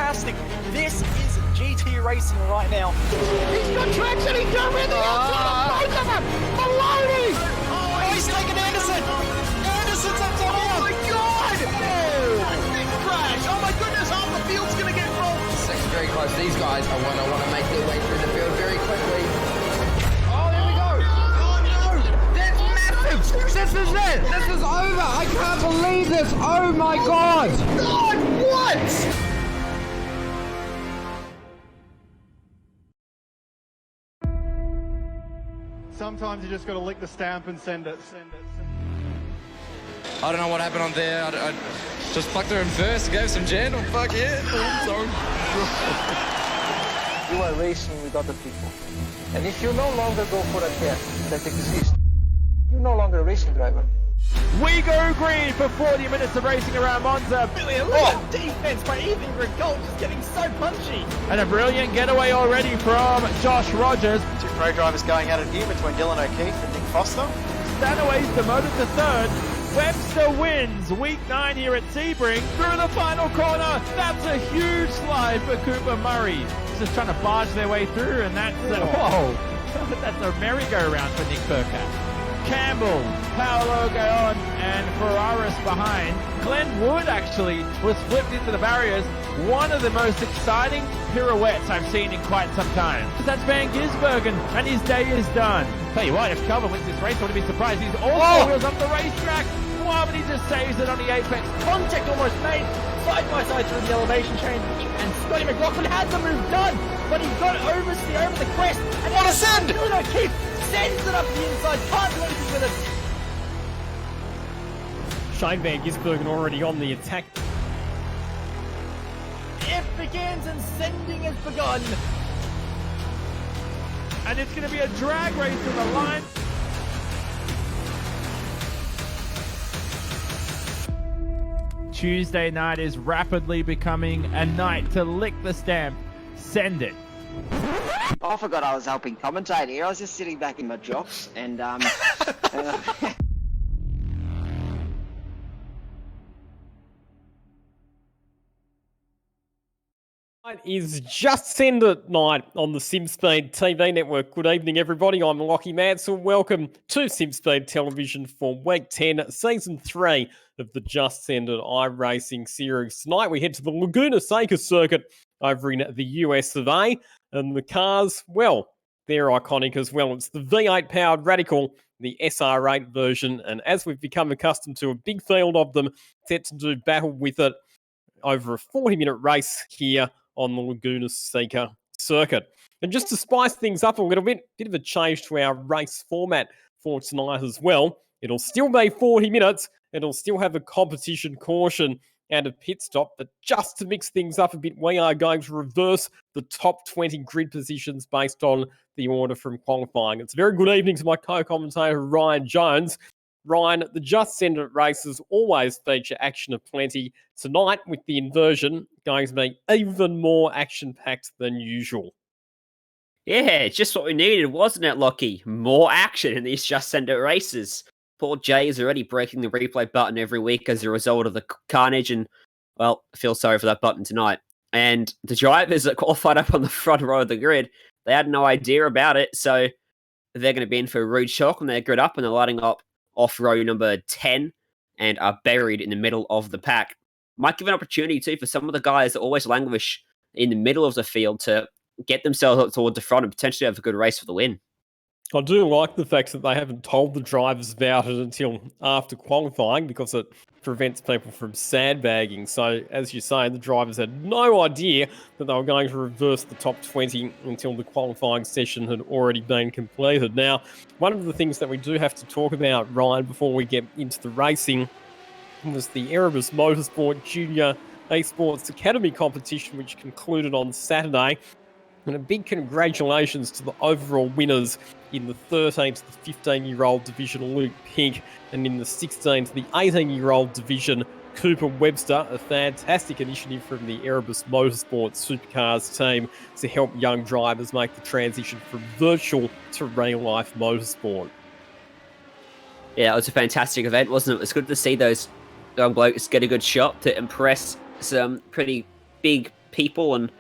fantastic. This is GT racing right now. He's got traction, he's going around the outside of both of them! Maloney! Oh, he's taken Anderson! Anderson's up to him! Oh my god! Big crash! Oh my goodness, half the field's gonna get rolled! Sec's very close. These guys are want to make their way through the field very quickly. Oh, there we go! Oh no! That's massive! This is it! This is over! I can't believe this! Oh my god! God, what? Sometimes you just got to lick the stamp and send it. I don't know what happened on there. I just plucked her in first, gave some gen. Oh, fuck yeah. Sorry. You are racing with other people. And if you no longer go for a test that exists, you're no longer a racing driver. We go green for 40 minutes of racing around Monza. Brilliant, look at defense by Ethan Rigault, just getting so punchy. And a brilliant getaway already from Josh Rogers. Two pro drivers going at it here between Dylan O'Keefe and Nick Foster. Stanaway's demoted to third. Webster wins week 9 here at Sebring through the final corner. That's a huge slide for Cooper Murray. Just trying to barge their way through, and that's whoa. That's a merry-go-round for Nick Burkett. Campbell, Paolo Gaon, and Ferraris behind. Glenn Wood actually was flipped into the barriers. One of the most exciting pirouettes I've seen in quite some time. That's Van Gisbergen, and his day is done. Tell you what, if Calvin wins this race, I wouldn't be surprised. He's all four wheels up the racetrack. Wow, but he just saves it on the apex. Contact almost made, side by side through the elevation change, and Scotty McLaughlin had the move done, but he got over the crest. And What a send! Dylan O'Keefe sends it up the inside, can't do anything with it. Shane Van Gisbergen already on the attack. It begins and sending has begun. And it's going to be a drag race to the line. Tuesday night is rapidly becoming a night to lick the stamp. Send it. Oh, I forgot I was helping commentate here. I was just sitting back in my jocks and It is Just Send It night on the SimSpeed TV network. Good evening, everybody. I'm Lockie Mansell. Welcome to SimSpeed Television for Week 10, Season 3 of the Just Send It iRacing series. Tonight we head to the Laguna Seca circuit over in the US of A. And the cars, well, they're iconic as well. It's the V8-powered Radical, the SR8 version. And as we've become accustomed to, a big field of them set to do battle with it over a 40-minute race here on the Laguna Seca circuit. And just to spice things up a little bit of a change to our race format for tonight as well. It'll still be 40 minutes. It'll still have a competition caution and a pit stop, but just to mix things up a bit, we are going to reverse the top 20 grid positions based on the order from qualifying. It's a very good evening to my co-commentator, Ryan Jones. Ryan, the Just Send It races always feature action aplenty. Tonight, with the inversion, going to be even more action-packed than usual. Yeah, just what we needed, wasn't it, Lockie? More action in these Just Send It races. Poor Jay is already breaking the replay button every week as a result of the carnage, and, well, I feel sorry for that button tonight. And the drivers that qualified up on the front row of the grid, they had no idea about it, so they're going to be in for a rude shock when they grid up and they're lighting up off row number 10 and are buried in the middle of the pack. Might give an opportunity too for some of the guys that always languish in the middle of the field to get themselves up toward the front and potentially have a good race for the win. I do like the fact that they haven't told the drivers about it until after qualifying because it prevents people from sandbagging. So, as you say, the drivers had no idea that they were going to reverse the top 20 until the qualifying session had already been completed. Now, one of the things that we do have to talk about, Ryan, before we get into the racing was the Erebus Motorsport Junior Esports Academy competition, which concluded on Saturday. And a big congratulations to the overall winners in the 13 to the 15-year-old division, Luke Pink, and in the 16 to the 18-year-old division, Cooper Webster. A fantastic initiative from the Erebus Motorsport Supercars team to help young drivers make the transition from virtual to real-life motorsport. Yeah, it was a fantastic event, wasn't it? It's good to see those young blokes get a good shot to impress some pretty big people and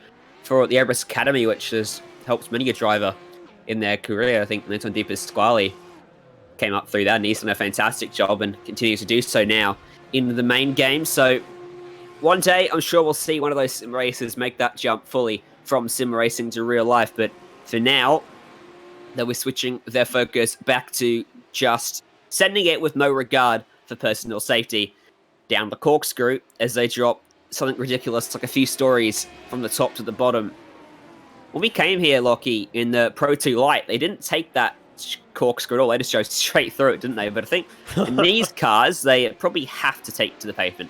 for the Airbus Academy, which has helped many a driver in their career. I think Linton Deepest Squally came up through that, and he's done a fantastic job and continues to do so now in the main game. So one day, I'm sure we'll see one of those sim racers make that jump fully from sim racing to real life. But for now, they'll be switching their focus back to just sending it with no regard for personal safety down the corkscrew as they drop something ridiculous, like a few stories from the top to the bottom. When we came here, Lockie, in the Pro 2 Lite, they didn't take that corkscrew at all. They just drove straight through it, didn't they? But I think in these cars, they probably have to take to the pavement.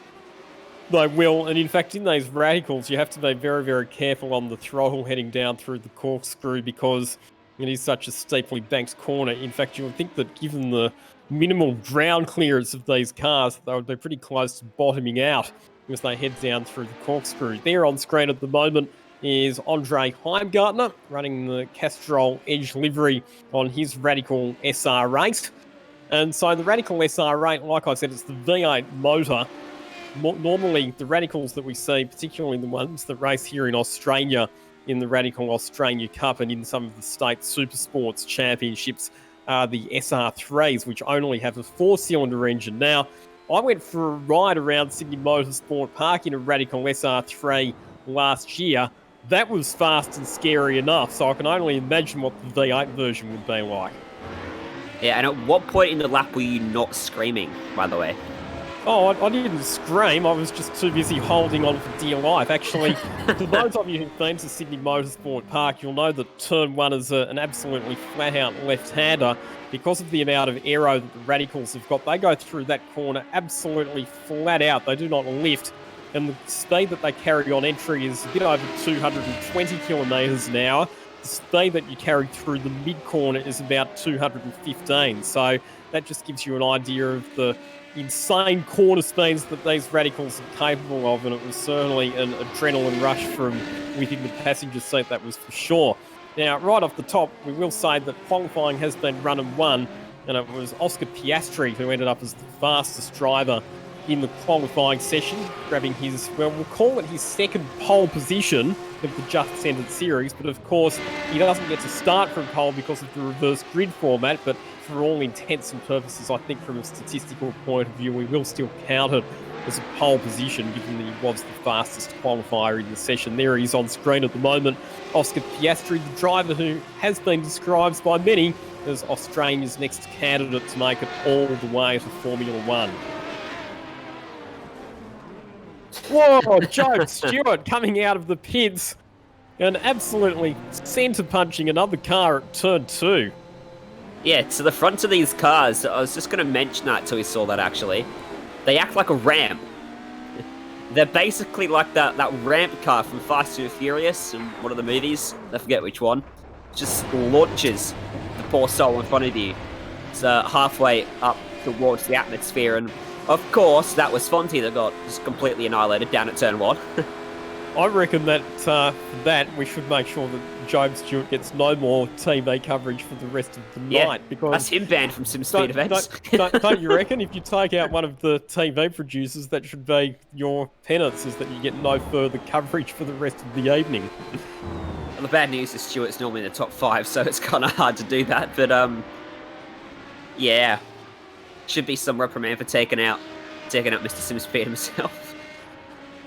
They will, and in fact, in those radicals, you have to be very, very careful on the throttle heading down through the corkscrew because it is such a steeply banked corner. In fact, you would think that given the minimal ground clearance of these cars, they would be pretty close to bottoming out as they head down through the corkscrew. There on screen at the moment is Andre Heimgartner running the Castrol Edge livery on his Radical SR8. And so the Radical SR8, like I said, it's the V8 motor. Normally, the Radicals that we see, particularly the ones that race here in Australia in the Radical Australia Cup and in some of the state Supersports championships, are the SR3s, which only have a 4-cylinder engine. Now, I went for a ride around Sydney Motorsport Park in a Radical SR3 last year. That was fast and scary enough, so I can only imagine what the V8 version would be like. Yeah, and at what point in the lap were you not screaming, by the way? Oh, I didn't scream. I was just too busy holding on for dear life. Actually, for those of you who've been to Sydney Motorsport Park, you'll know that Turn 1 is an absolutely flat-out left-hander. Because of the amount of aero that the Radicals have got, they go through that corner absolutely flat out. They do not lift. And the speed that they carry on entry is a bit over 220 kilometres an hour. The speed that you carry through the mid-corner is about 215. So that just gives you an idea of the insane corner speeds that these Radicals are capable of, and it was certainly an adrenaline rush from within the passenger seat, that was for sure. Now, right off the top, we will say that qualifying has been run and won, and it was Oscar Piastri who ended up as the fastest driver in the qualifying session, grabbing his, well, we'll call it his second pole position of the Just Centered series, but of course, he doesn't get to start from pole because of the reverse grid format, but for all intents and purposes, I think from a statistical point of view, we will still count it as a pole position, given that he was the fastest qualifier in the session. There he is on screen at the moment. Oscar Piastri, the driver who has been described by many as Australia's next candidate to make it all the way to Formula One. Whoa, Joe Stewart coming out of the pits and absolutely centre punching another car at turn 2. Yeah, to the front of these cars, I was just going to mention that till we saw that actually. They act like a ramp. They're basically like that ramp car from Fast and Furious in one of the movies. I forget which one. Just launches the poor soul in front of you. It's halfway up towards the atmosphere, and of course, that was Fonty that got just completely annihilated down at turn 1. I reckon that for that we should make sure that Job Stewart gets no more TV coverage for the rest of the night, because that's him banned from SimSpeed events. Don't you reckon? If you take out one of the TV producers, that should be your penance, is that you get no further coverage for the rest of the evening. Well, the bad news is Stewart's normally in the top 5, so it's kind of hard to do that. But yeah, should be some reprimand for taking out Mr. SimSpeed himself.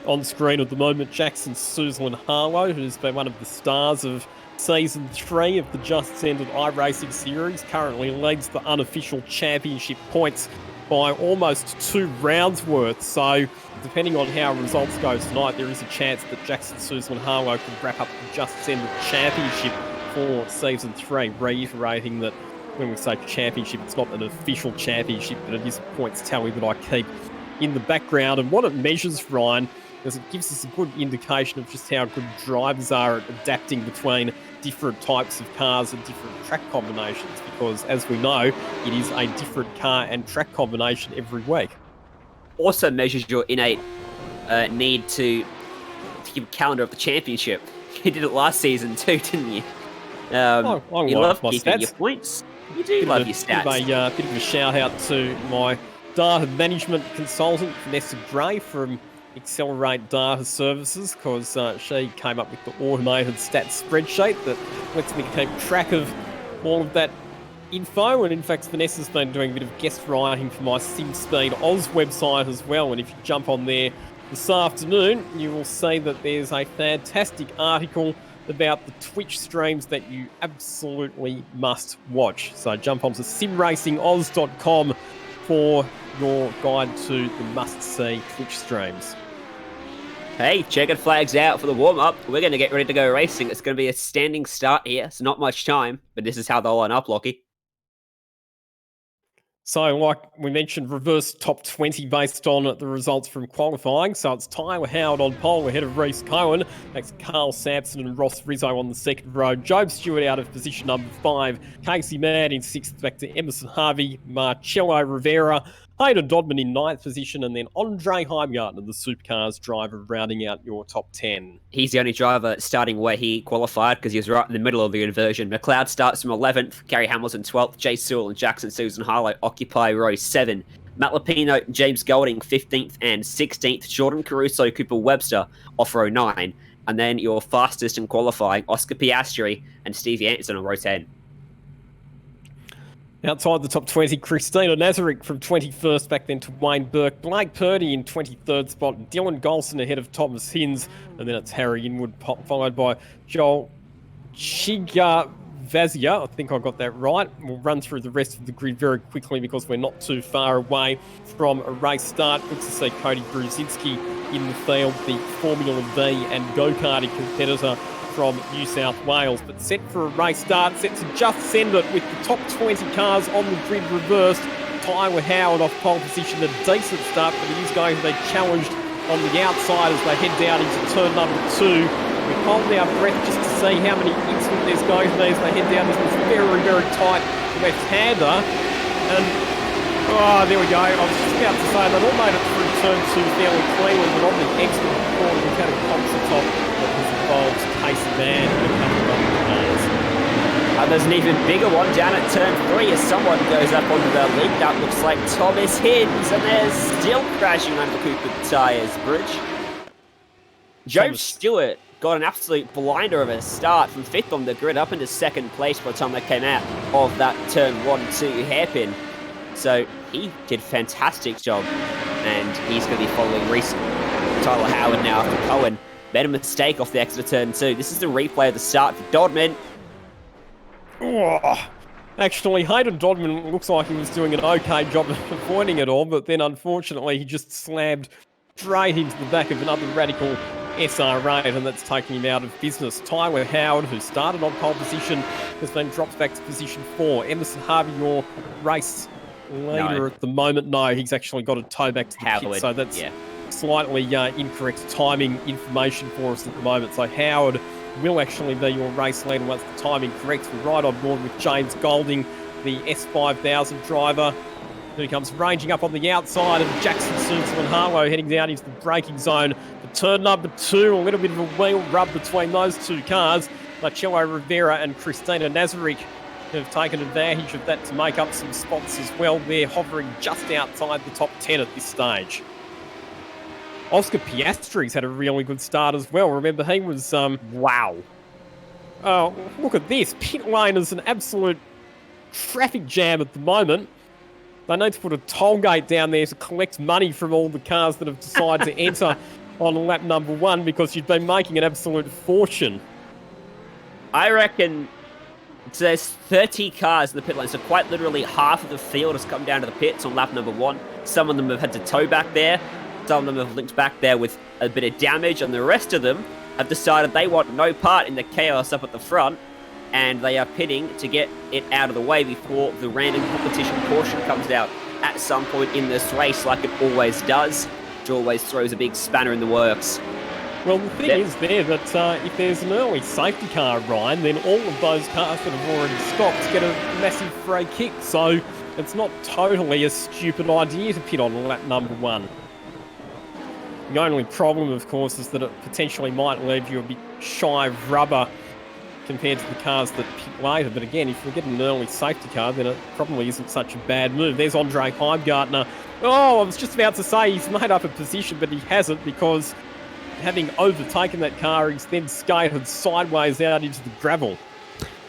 On screen at the moment, Jackson Suzlin-Harlow, who's been one of the stars of Season 3 of the Just Centered iRacing series, currently leads the unofficial championship points by almost 2 rounds worth. So, depending on how results go tonight, there is a chance that Jackson Suzlin-Harlow can wrap up the Just Centered championship for Season 3, reiterating that when we say championship, it's not an official championship, but it is a points tally that I keep in the background. And what it measures, Ryan, is it gives us a good indication of just how good drivers are at adapting between different types of cars and different track combinations, because as we know, it is a different car and track combination every week. Also measures your innate need to keep a calendar of the championship. You did it last season too, didn't you? I you love my keeping stats. Your points. You do love your stats. Bit of a shout out to my data management consultant, Vanessa Gray from Accelerate Data Services, because she came up with the automated stats spreadsheet that lets me keep track of all of that info. And in fact, Vanessa's been doing a bit of guest writing for my SimSpeed Oz website as well. And if you jump on there this afternoon, you will see that there's a fantastic article about the Twitch streams that you absolutely must watch. So jump onto simracingoz.com for your guide to the must-see Twitch streams. Hey, checkered flags out for the warm-up. We're going to get ready to go racing. It's going to be a standing start here, so not much time, but this is how they'll line up, Lockie. So, like we mentioned, reverse top 20 based on the results from qualifying. So it's Tyler Howard on pole ahead of Reese Cohen. Next, Carl Sampson and Ross Rizzo on the second row. Job Stewart out of position number 5. Casey Mann in 6th, back to Emerson Harvey. Marcello Rivera. Hayden Dodman in 9th position, and then Andre Heimgartner, the Supercars driver, rounding out your top 10. He's the only driver starting where he qualified because he was right in the middle of the inversion. McLeod starts from 11th, Gary Hamilton 12th, Jay Sewell and Jackson Susan Harlow occupy row 7. Matt Lapino, James Golding 15th and 16th, Jordan Caruso, Cooper Webster off row 9, and then your fastest in qualifying, Oscar Piastri and Stevie Anderson on row 10. Outside the top 20, Christina Nazarick from 21st, back then to Wayne Burke. Blake Purdy in 23rd spot. Dylan Golson ahead of Thomas Hinz. And then it's Harry Inwood, followed by Joel Chigavazia. I think I got that right. We'll run through the rest of the grid very quickly because we're not too far away from a race start. Good to see Cody Bruzinski in the field, the Formula V and go-karting competitor from New South Wales, but set for a race start, set to just send it with the top 20 cars on the grid reversed. Tyler Howard off pole position, a decent start, but he is going to be challenged on the outside as they head down into turn number 2. We're holding our breath just to see how many incidents there's going to be as they head down this very, very tight left-hander. And, there we go. I was just about to say they'd all made it through turn 2 fairly cleanly, but on the extra corner we've had a concert top that has involved Casey Mann and a couple of other cars. There's an even bigger one down at turn 3 as someone goes up onto the lead. That looks like Thomas Hinz, and they're still crashing under Cooper Tyres Bridge. Joe Stewart got an absolute blinder of a start from 5th on the grid up into 2nd place by the time they came out of that turn 1-2 hairpin. So he did a fantastic job, and he's going to be following Reese Tyler Howard now after Cohen made a mistake off the exit of turn 2. This is the replay of the start for Dodman. Actually, Hayden Dodman looks like he was doing an okay job of avoiding it all, but then unfortunately he just slammed straight into the back of another radical SR8, and that's taking him out of business. Tyler Howard, who started on pole position, has been dropped back to position 4. Emerson Harvey, your race leader at the moment. No, he's actually got a toe back to the pit, so that's slightly incorrect timing information for us at the moment. So Howard will actually be your race leader once the timing corrects. We're right on board with James Golding, the S5000 driver, who comes ranging up on the outside, and Jackson Sunsel and Harlow heading down into the braking zone for turn number 2. A little bit of a wheel rub between those two cars. Marcello Rivera and Christina Nazarick have taken advantage of that to make up some spots as well. They're hovering just outside the top 10 at this stage. Oscar Piastri's had a really good start as well. Remember, he was... wow. Oh, look at this. Pit lane is an absolute traffic jam at the moment. They need to put a toll gate down there to collect money from all the cars that have decided to enter on lap number 1, because you've been making an absolute fortune. I reckon there's 30 cars in the pit lane, so quite literally half of the field has come down to the pits on lap number 1. Some of them have had to tow back there. Some of them have linked back there with a bit of damage, and the rest of them have decided they want no part in the chaos up at the front, and they are pitting to get it out of the way before the random competition portion comes out at some point in this race, like it always does, which always throws a big spanner in the works. Well, the thing is there that if there's an early safety car, Ryan, then all of those cars that have already stopped get a massive free kick, so it's not totally a stupid idea to pit on lap number 1. The only problem, of course, is that it potentially might leave you a bit shy of rubber compared to the cars that pit later. But again, if we get an early safety car, then it probably isn't such a bad move. There's Andre Heimgartner. Oh, I was just about to say he's made up a position, but he hasn't, because having overtaken that car, he's then skated sideways out into the gravel.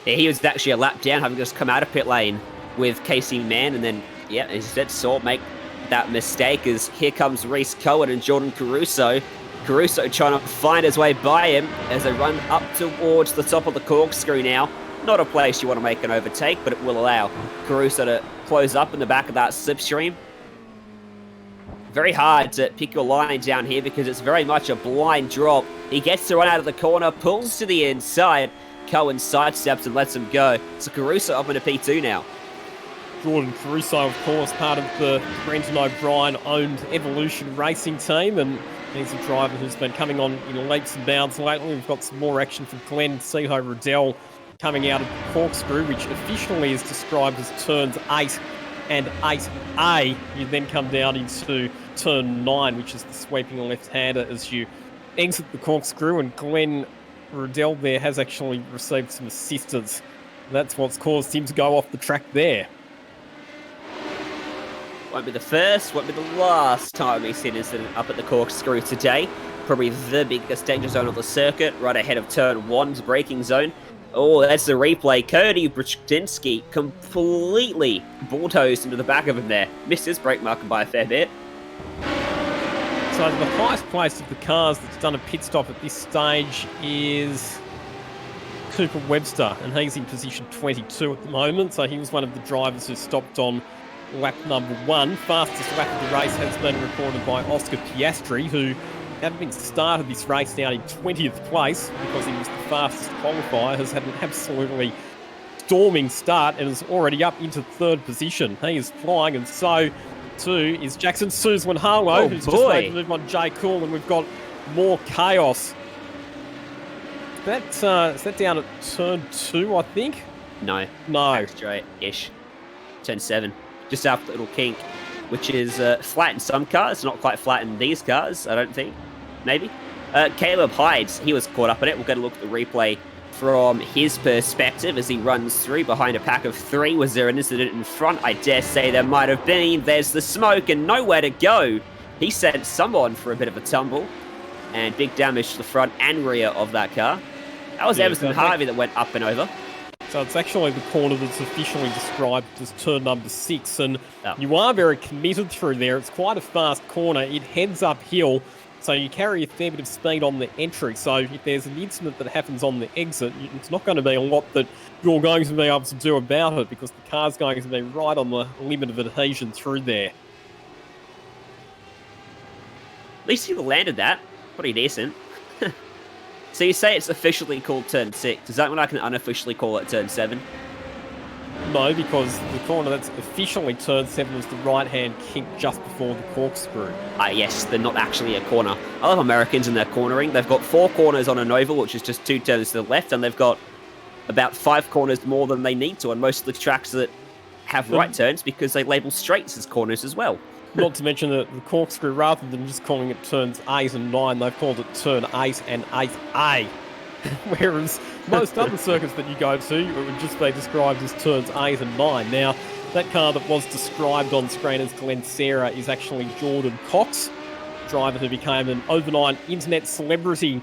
Yeah, he was actually a lap down, having just come out of pit lane with Casey Mann, and then, yeah, instead saw make that mistake as here comes Reese Cohen and Jordan Caruso. Caruso trying to find his way by him as they run up towards the top of the corkscrew now. Not a place you want to make an overtake, but it will allow Caruso to close up in the back of that slipstream. Very hard to pick your line down here because it's very much a blind drop. He gets to run out of the corner, pulls to the inside. Cohen sidesteps and lets him go. So Caruso up into P2 now. Jordan Caruso, of course, part of the Brenton O'Brien-owned Evolution Racing team, and he's a driver who's been coming on in leaps and bounds lately. We've got some more action from Glenn Seho Riddell coming out of the corkscrew, which officially is described as turns 8 and 8A. You then come down into turn 9, which is the sweeping left-hander as you exit the corkscrew, and Glenn Riddell there has actually received some assistance. That's what's caused him to go off the track there. Won't be the first, won't be the last time we see an incident up at the corkscrew today. Probably the biggest danger zone of the circuit, right ahead of turn 1's braking zone. Oh, that's the replay. Cody Brzezinski completely bulldozed into the back of him there. Missed his brake marker by a fair bit. So the highest place of the cars that's done a pit stop at this stage is Cooper Webster, and he's in position 22 at the moment. So he was one of the drivers who stopped on lap number 1. Fastest lap of the race has been recorded by Oscar Piastri, who, having started this race down in 20th place because he was the fastest qualifier, has had an absolutely storming start and is already up into 3rd position. He is flying, and so too is Jackson Suzwan-Harlow, who's just made a move on Jay Cool, and we've got more chaos. Is that down at turn 2, I think? No. Straight-ish. Turn 7. Just after the little kink, which is flat in some cars, not quite flat in these cars, I don't think. Maybe. Caleb Hides, he was caught up in it. We'll get a look at the replay from his perspective as he runs through behind a pack of 3. Was there an incident in front? I dare say there might have been. There's the smoke and nowhere to go. He sent someone for a bit of a tumble, and big damage to the front and rear of that car. That was Everson Harvey that went up and over. So it's actually the corner that's officially described as turn number 6, and you are very committed through there. It's quite a fast corner. It heads uphill, so you carry a fair bit of speed on the entry. So if there's an incident that happens on the exit, it's not going to be a lot that you're going to be able to do about it, because the car's going to be right on the limit of adhesion through there. At least he landed that. Pretty decent. So you say it's officially called turn 6. Does that mean I can unofficially call it turn 7? No, because the corner that's officially turn 7 is the right-hand kink just before the corkscrew. Yes, they're not actually a corner. I love Americans and their cornering. They've got 4 corners on an oval, which is just 2 turns to the left, and they've got about 5 corners more than they need to on most of the tracks that have right turns, because they label straights as corners as well. Not to mention that the corkscrew, rather than just calling it turns 8 and 9, they've called it turn 8 and 8A. Whereas most other circuits that you go to, it would just be described as turns 8 and 9. Now, that car that was described on screen as Glenn Sarah is actually Jordan Cox, driver who became an overnight internet celebrity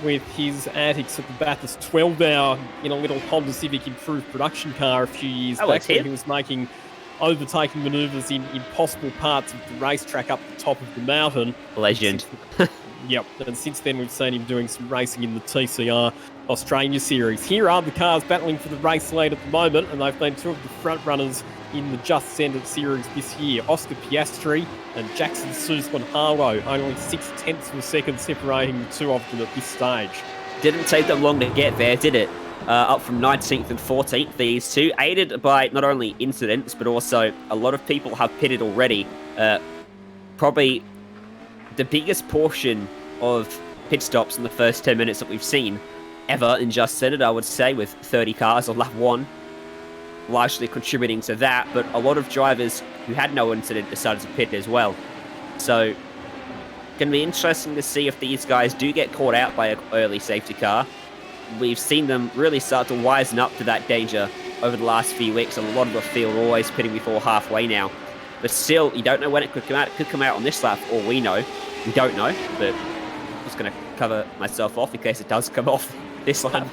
with his antics at the Bathurst 12 Hour in a little Honda Civic improved production car a few years back, when he was making overtaking manoeuvres in impossible parts of the racetrack up the top of the mountain. Legend. Yep, and since then we've seen him doing some racing in the TCR Australia Series. Here are the cars battling for the race lead at the moment, and they've been 2 of the front runners in the Just Send It Series this year. Oscar Piastri and Jackson Suzwan-Harlow, only 0.6 of a second separating the 2 of them at this stage. Didn't take them long to get there, did it? Up from 19th and 14th, these 2, aided by not only incidents, but also a lot of people have pitted already. Probably the biggest portion of pit stops in the first 10 minutes that we've seen ever in Just Send It, I would say, with 30 cars on lap 1, largely contributing to that, but a lot of drivers who had no incident decided to pit as well. So, going to be interesting to see if these guys do get caught out by an early safety car. we've seen them really start to wisen up to that danger over the last few weeks. And a lot of the field always pitting before halfway now. But still, you don't know when it could come out. It could come out on this lap, or we know. We don't know, but I'm just going to cover myself off in case it does come off this lap.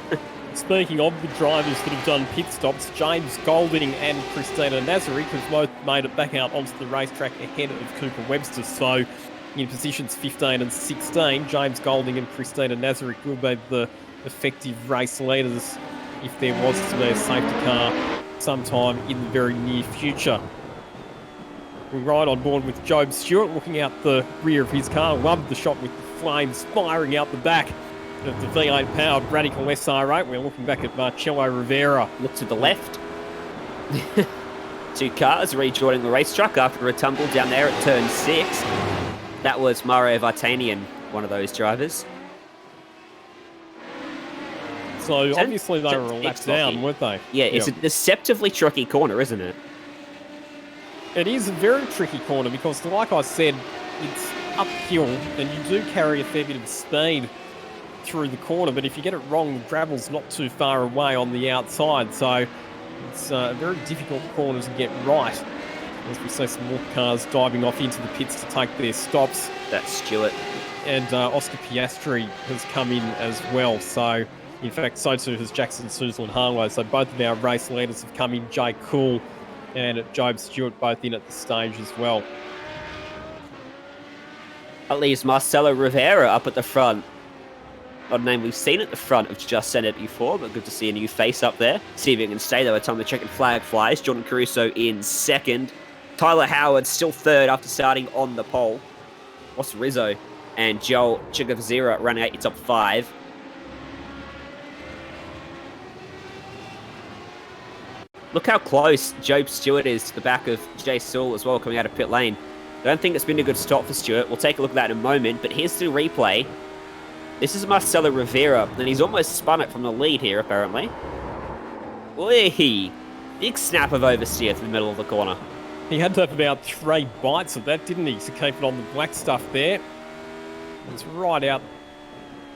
Speaking of the drivers that have done pit stops, James Golding and Christina Nazarick have both made it back out onto the racetrack ahead of Cooper Webster. So in positions 15 and 16, James Golding and Christina Nazarick will be the effective race leaders if there was to be a safety car sometime in the very near future. We're right on board with Job Stewart looking out the rear of his car. Loved the shot with the flames firing out the back of the V8 powered Radical SR8. We're looking back at Marcello Rivera. Look to the left. 2 cars rejoining the race truck after a tumble down there at turn 6. That was Mario Vartanian, one of those drivers. So obviously they were a lap down, weren't they? Yeah, it's a deceptively tricky corner, isn't it? It is a very tricky corner because, like I said, it's uphill and you do carry a fair bit of speed through the corner, but if you get it wrong, the gravel's not too far away on the outside, so it's a very difficult corner to get right. As we see some more cars diving off into the pits to take their stops. That's Stewart. And Oscar Piastri has come in as well, so in fact, so too has Jackson Suzel and Harlow, so both of our race leaders have come in, Jay Cool and Job Stewart both in at the stage as well. At least Marcelo Rivera up at the front. Not a name we've seen at the front of Just Senate before, but good to see a new face up there. See if he can stay there by the time the checkered flag flies. Jordan Caruso in second. Tyler Howard still third after starting on the pole. Ross Rizzo and Joel Chigavazira running out your top 5. Look how close Job Stewart is to the back of Jay Sewell as well, coming out of pit lane. I don't think it's been a good stop for Stewart. We'll take a look at that in a moment, but here's the replay. This is Marcelo Rivera, and he's almost spun it from the lead here, apparently. Wee! Big snap of oversteer through the middle of the corner. He had to have about 3 bites of that, didn't he, to keep it on the black stuff there. It's right out,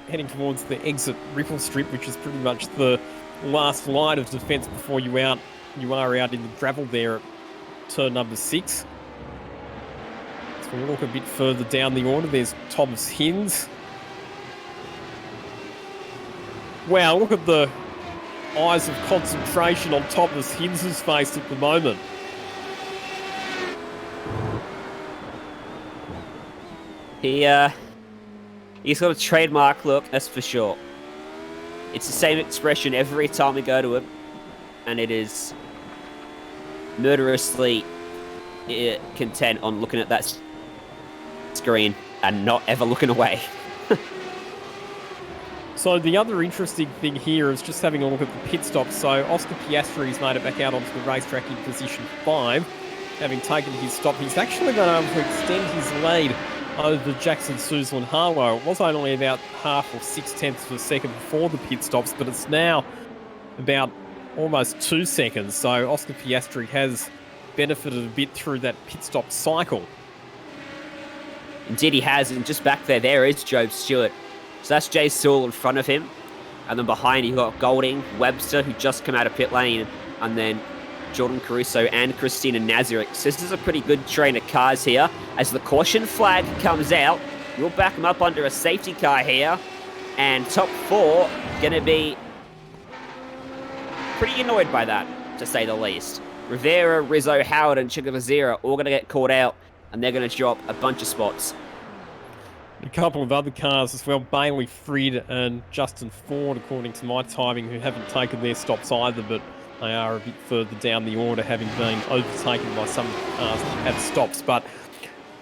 heading towards the exit ripple strip, which is pretty much the last line of defence before you are out in the gravel there at turn number 6. So we'll look a bit further down the order. There's Thomas Hinds. Wow, look at the eyes of concentration on Thomas Hinds' face at the moment. He's got a trademark look, that's for sure. It's the same expression every time we go to him, and it is murderously content on looking at that screen and not ever looking away. So the other interesting thing here is just having a look at the pit stop. So Oscar Piastri's made it back out onto the racetrack in position 5. Having taken his stop, he's actually been able to extend his lead over Jackson Suzel and Harlow. It was only about half or 6/10 of a second before the pit stops, but it's now about almost 2 seconds. So Oscar Piastri has benefited a bit through that pit stop cycle. Indeed he has, and just back there is Job Stewart. So that's Jay Sewell in front of him. And then behind you've got Golding, Webster, who just come out of pit lane, and then Jordan Caruso and Christina Nazarick. So this is a pretty good train of cars here. As the caution flag comes out, we'll back them up under a safety car here. And top 4 going to be pretty annoyed by that, to say the least. Rivera, Rizzo, Howard, and Chigavazira all going to get caught out, and they're going to drop a bunch of spots. A couple of other cars as well, Bailey Frid and Justin Ford, according to my timing, who haven't taken their stops either, but they are a bit further down the order, having been overtaken by some cars that had stops. But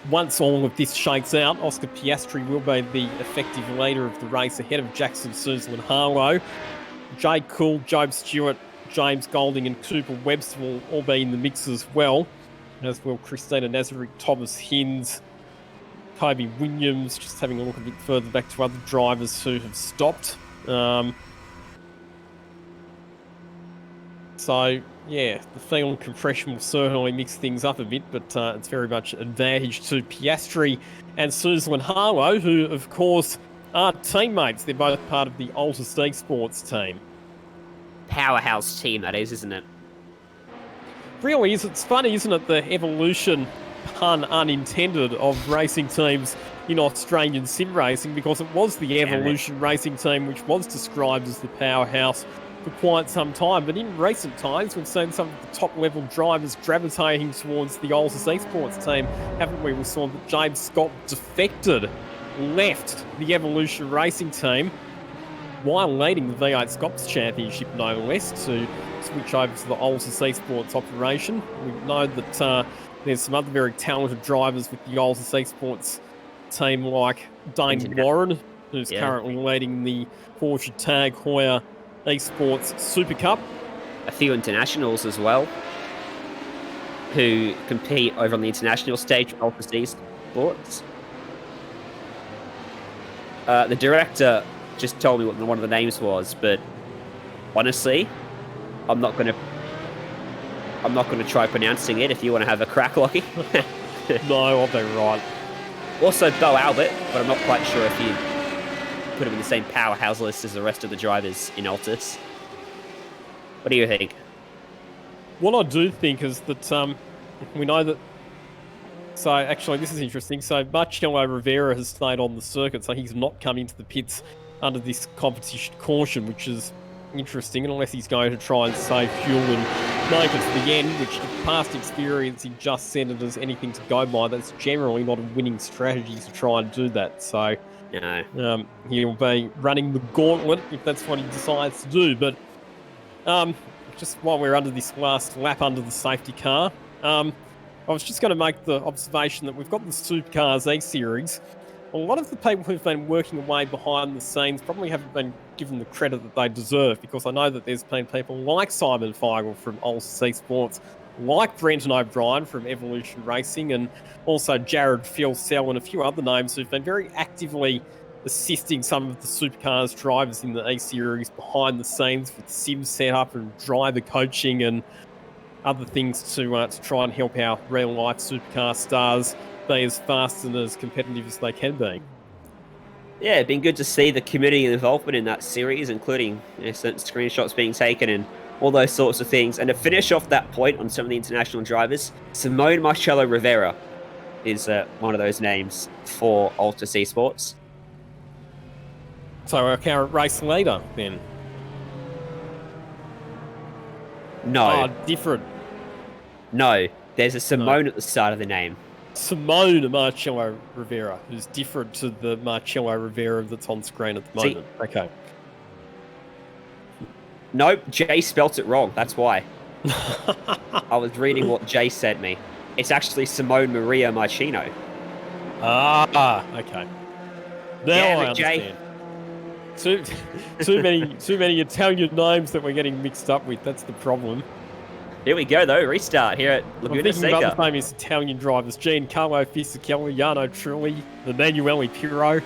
once all of this shakes out, Oscar Piastri will be the effective leader of the race ahead of Jackson Suzel and Harlow. Jay Cool, Job Stewart, James Golding and Cooper Webster will all be in the mix as well. As well Christina Nazarick, Thomas Hinds, Kobe Williams, just having a look a bit further back to other drivers who have stopped. So, yeah, the fuel and compression will certainly mix things up a bit, but it's very much an advantage to Piastri and Suzel and Harlow, who, of course, are teammates. They're both part of the Altus Esports team. Powerhouse team, that is, isn't it? Really is. It's funny, isn't it? The evolution, pun unintended, of racing teams in Australian sim racing, because it was the Evolution racing team which was described as the powerhouse for quite some time. But in recent times, we've seen some of the top-level drivers gravitating towards the Altus Esports team, haven't we? We saw that James Scott defected, left the Evolution racing team while leading the V8 Scops Championship, no less, to switch over to the Altus Esports operation. We know that there's some other very talented drivers with the Altus Esports team, like Dane Warren, who's currently leading the Porsche Tag Heuer Esports Super Cup. A few internationals as well, who compete over on the international stage for Altus Esports. The director just told me what one of the names was, but honestly, I'm not gonna try pronouncing it. If you want to have a crack, Lockie. No, I'll be right. Also, Bo Albert, but I'm not quite sure if you put him in the same powerhouse list as the rest of the drivers in Altus. What do you think? What I do think is that we know that. So actually, this is interesting. So Marcello Rivera has stayed on the circuit, so he's not come into the pits under this competition caution, which is interesting, unless he's going to try and save fuel and make it to the end, which the past experience in Just Senators anything to go by, that's generally not a winning strategy to try and do that. So no. He'll be running the gauntlet if that's what he decides to do. But just while we're under this last lap under the safety car, I was just going to make the observation that we've got the Supercars E-Series. A lot of the people who've been working away behind the scenes probably haven't been given the credit that they deserve, because I know that there's been people like Simon Feigl from Altus Esports, like Brenton O'Brien from Evolution Racing, and also Jared Phil-Sell and a few other names who've been very actively assisting some of the Supercars drivers in the E-Series behind the scenes with sim setup and driver coaching and other things to try and help our real-life supercar stars be as fast and as competitive as they can be. Yeah, it's been good to see the community involvement in that series, including certain screenshots being taken and all those sorts of things. And to finish off that point on some of the international drivers, Simone Marcello Rivera is one of those names for Altus Esports. So our current race leader, then? No. Oh, different. No, there's a Simone at the start of the name. Simone Marcello Rivera, who's different to the Marcello Rivera that's on screen at the moment. Okay. Nope, Jay spelt it wrong. That's why. I was reading what Jay sent me. It's actually Simone Maria Marchino. Ah, okay. Now I understand. Too many Italian names that we're getting mixed up with. That's the problem. Here we go, though. Restart here at Laguna Seca. About the famous Italian drivers: Giancarlo Fisichella, Jarno Trulli, Emanuele Pirro.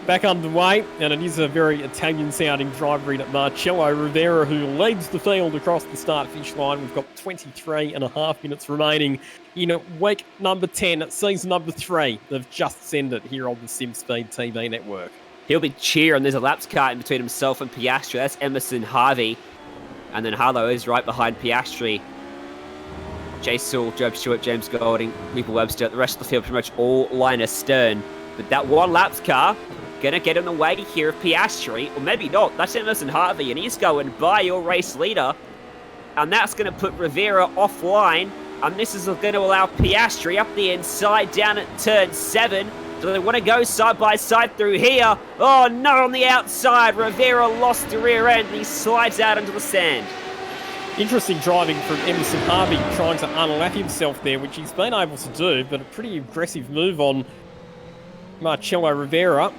Back underway, and it is a very Italian-sounding driver in Marcello Rivera, who leads the field across the start-finish line. We've got 23.5 minutes remaining in week number 10, season number 3 of Just Send It here on the SimSpeed TV network. He'll be cheering. There's a laps car in between himself and Piastri. That's Emerson Harvey. And then Harlow is right behind Piastri. Jay Sewell, Job Stewart, James Golding, People Webster. The rest of the field pretty much all line astern. But that one laps car gonna get in the way here of Piastri, or maybe not. That's Emerson Harvey, and he's going by your race leader. And that's gonna put Rivera offline. And this is gonna allow Piastri up the inside down at turn 7. Do they want to go side by side through here? Oh no, on the outside, Rivera lost the rear end and he slides out into the sand. Interesting driving from Emerson Harvey, trying to unlap himself there, which he's been able to do, but a pretty aggressive move on Marcello Rivera.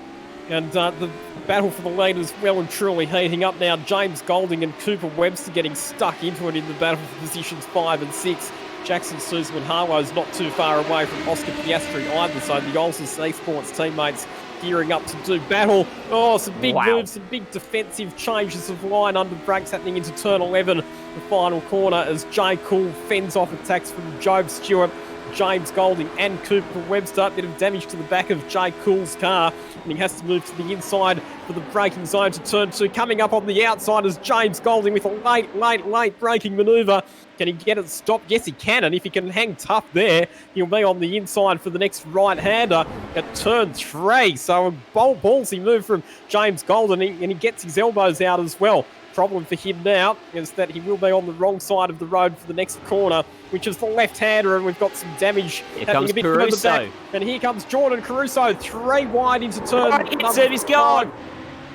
And the battle for the lead is well and truly heating up now. James Golding and Cooper Webster getting stuck into it in the battle for positions 5 and 6. Jackson Sussman Harlow's not too far away from Oscar Piastri either, so the Altus Esports teammates gearing up to do battle. Oh, some big moves, some big defensive changes of line under brakes happening into turn 11, the final corner, as Jay Cool fends off attacks from Job Stewart. James Golding and Cooper Webster. A bit of damage to the back of Jay Cool's car, and he has to move to the inside for the braking zone to turn 2. Coming up on the outside is James Golding with a late braking manoeuvre. Can he get it stopped? Yes, he can, and if he can hang tough there, he'll be on the inside for the next right-hander at turn 3. So a ballsy move from James Golding, and he gets his elbows out as well. Problem for him now is that he will be on the wrong side of the road for the next corner, which is the left-hander, and we've got some damage happening a bit further back. And here comes Jordan Caruso, 3 wide into turn. He's gone.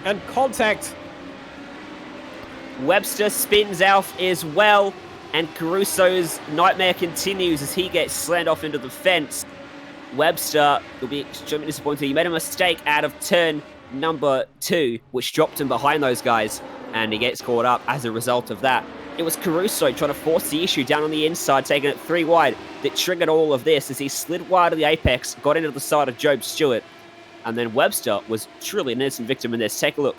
And contact. Webster spins out as well, and Caruso's nightmare continues as he gets slammed off into the fence. Webster will be extremely disappointed. He made a mistake out of turn number 2, which dropped him behind those guys, and he gets caught up as a result of that. It was Caruso trying to force the issue down on the inside, taking it 3 wide, that triggered all of this as he slid wide of the apex, got into the side of Job Stewart, and then Webster was truly an innocent victim in this. Take a look.